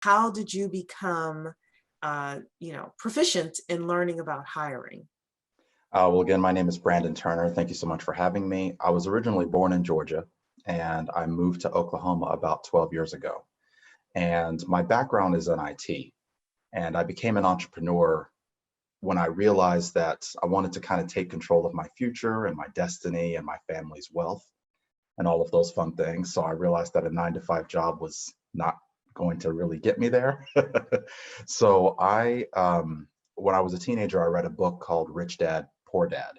how did you become, proficient in learning about hiring? Well, again, my name is Brandon Turner. Thank you so much for having me. I was originally born in Georgia and I moved to Oklahoma about 12 years ago. And my background is in IT. And I became an entrepreneur when I realized that I wanted to kind of take control of my future and my destiny and my family's wealth and all of those fun things. So I realized that a 9 to 5 job was not going to really get me there. So when I was a teenager, I read a book called Rich Dad, Poor Dad.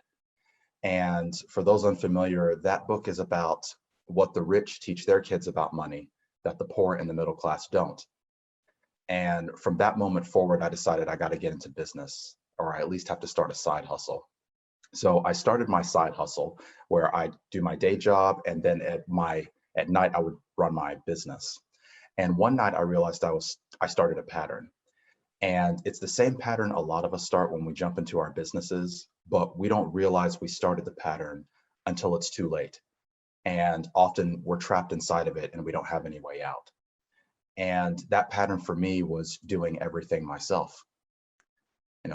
And for those unfamiliar, that book is about what the rich teach their kids about money that the poor and the middle class don't. And from that moment forward, I decided I got to get into business, or I at least have to start a side hustle. So I started my side hustle where I do my day job, and then at night I would run my business. And one night I realized I started a pattern. And it's the same pattern a lot of us start when we jump into our businesses, but we don't realize we started the pattern until it's too late. And often we're trapped inside of it and we don't have any way out. And that pattern for me was doing everything myself.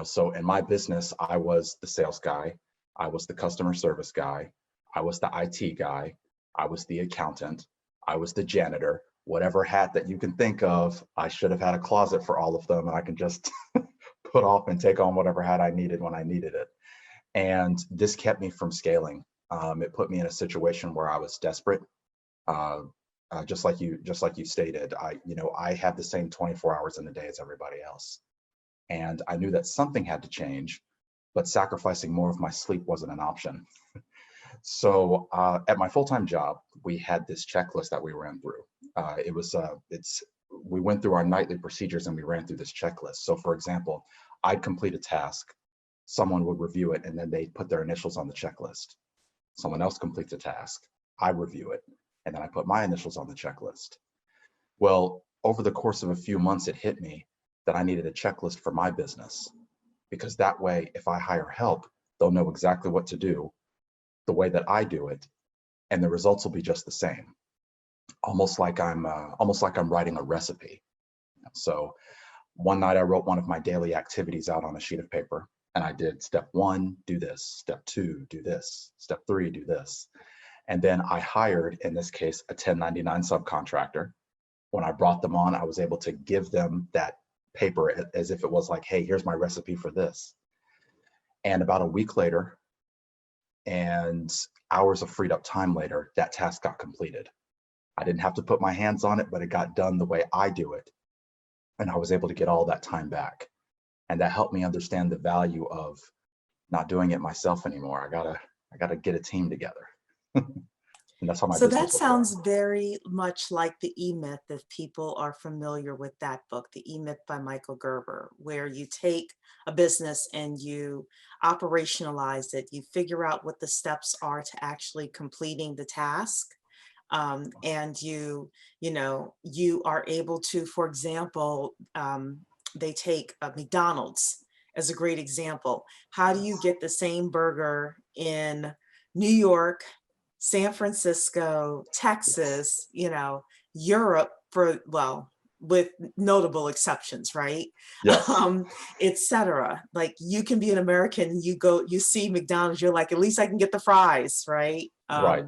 So in my business, I was the sales guy, I was the customer service guy, I was the IT guy, I was the accountant, I was the janitor, whatever hat that you can think of. I should have had a closet for all of them and I can just put off and take on whatever hat I needed when I needed it. And this kept me from scaling. It put me in a situation where I was desperate. Just like you stated, I had the same 24 hours in a day as everybody else. And I knew that something had to change, but sacrificing more of my sleep wasn't an option. So at my full-time job, we had this checklist that we ran through. We went through our nightly procedures and we ran through this checklist. So for example, I'd complete a task, someone would review it, and then they'd put their initials on the checklist. Someone else completes a task, I review it, and then I put my initials on the checklist. Well, over the course of a few months, it hit me that I needed a checklist for my business, because that way, if I hire help, they'll know exactly what to do the way that I do it, and the results will be just the same. Almost like I'm writing a recipe. So one night I wrote one of my daily activities out on a sheet of paper, and I did step 1, do this, step 2, do this, step 3, do this. And then I hired, in this case, a 1099 subcontractor. When I brought them on, I was able to give them that paper as if it was like, hey, here's my recipe for this. And about a week later, and hours of freed up time later, that task got completed. I didn't have to put my hands on it, but it got done the way I do it. And I was able to get all that time back. And that helped me understand the value of not doing it myself anymore. I gotta get a team together. And that's how my So that business was born. sounds very much like the E-Myth, if people are familiar with that book, the E-Myth by Michael Gerber, where you take a business and you operationalize it, you figure out what the steps are to actually completing the task. And you are able to, for example, they take McDonald's as a great example. How do you Yes. get the same burger in New York, San Francisco, Yes. Texas, Europe, well, with notable exceptions, right? Yes. Um, Etc. Like, you can be an American, you see McDonald's, you're like, at least I can get the fries, right? Right.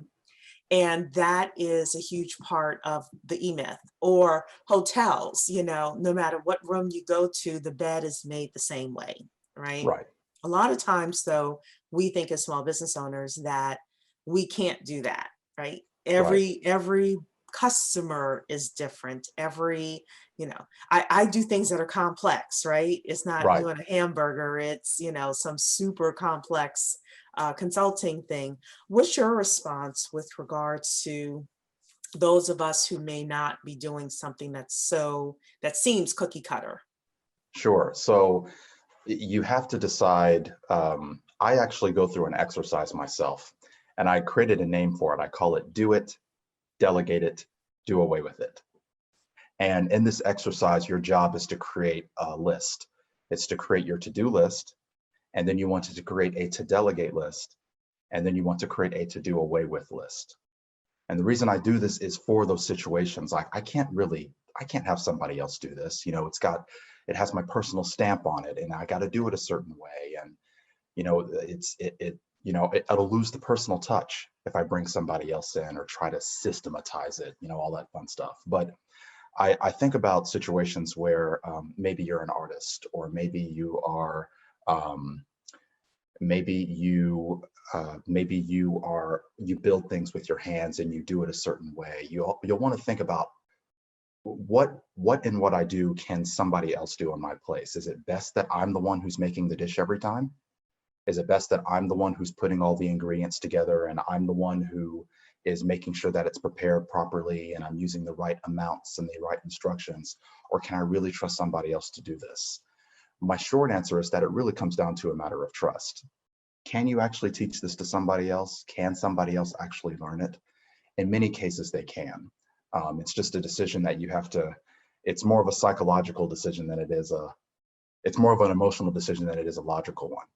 And that is a huge part of the E-Myth. Or hotels, no matter what room you go to, the bed is made the same way, right? Right. A lot of times, though, we think as small business owners that we can't do that, right? Right. Every customer is different. I do things that are complex, right? It's not Right. doing a hamburger, it's, some super complex consulting thing. What's your response with regards to those of us who may not be doing something that seems cookie cutter? Sure. So you have to decide. I actually go through an exercise myself, and I created a name for it. I call it do it, delegate it, do away with it. And in this exercise, your job is to create a list. It's to create your to-do list, and then you want to create a to delegate list, and then you want to create a to do away with list. And the reason I do this is for those situations. Like, I can't have somebody else do this. You know, it has my personal stamp on it, and I got to do it a certain way. And you know, it'll lose the personal touch if I bring somebody else in or try to systematize it. You know, all that fun stuff. But I think about situations where maybe you're an artist, or maybe you are. Um, maybe you build things with your hands and you do it a certain way. You'll want to think about what I do can somebody else do in my place. Is it best that I'm the one who's making the dish every time? Is it best that I'm the one who's putting all the ingredients together, and I'm the one who is making sure that it's prepared properly and I'm using the right amounts and the right instructions? Or can I really trust somebody else to do this? My short answer is that it really comes down to a matter of trust. Can you actually teach this to somebody else? Can somebody else actually learn it? In many cases, they can. It's just a decision that you have to, it's more of a psychological decision than it is it's more of an emotional decision than it is a logical one.